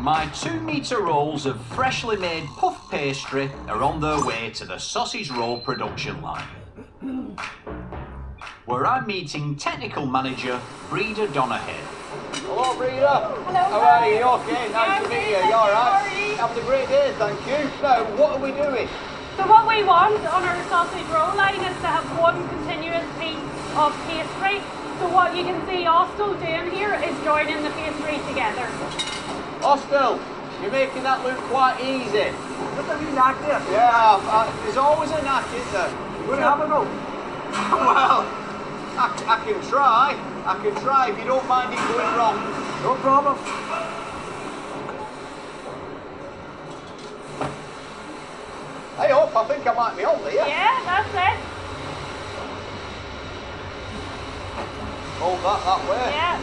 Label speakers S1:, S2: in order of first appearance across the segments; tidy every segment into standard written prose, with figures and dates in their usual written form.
S1: My 2-metre rolls of freshly made puff pastry are on their way to the sausage roll production line, where I'm meeting technical manager Breda Donegal.
S2: Hello, Breda.
S3: Hello.
S2: How are you? Okay, nice to meet you. You alright? Having a great day, thank you. Now, what are we doing?
S3: So what we want on our sausage roll line is to have one continuous piece of pastry. So what you can see Austell doing here is joining the pastry together.
S2: Austell, you're making that look quite easy.
S4: Look at me knack there.
S2: Yeah, there's always a knack, isn't there?
S4: You want to have a go?
S2: Well, I can try. I can try if you don't mind it going wrong.
S4: No problem.
S2: Hey up, I think I might be on there.
S3: Yeah, that's it.
S2: Hold that way.
S3: Yeah.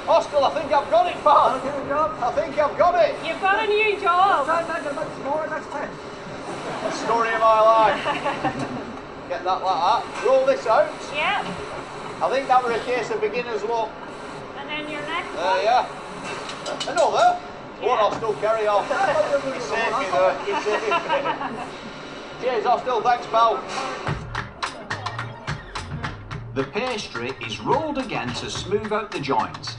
S2: Austell, I think I've got it, pal.
S4: Okay, good job.
S2: I think I've got it.
S3: You've got a new job.
S4: Try and make it a bit smaller next time.
S2: The story of my life. Get that like that. Roll this out.
S3: Yeah.
S2: I think that were a case of beginner's luck.
S3: And then your next
S2: There,
S3: one.
S2: yeah. Another?
S3: Yeah.
S2: One, Austell, carry on. You saved me there. You saved me. Cheers, Austell. Thanks, pal.
S1: The pastry is rolled again to smooth out the joints,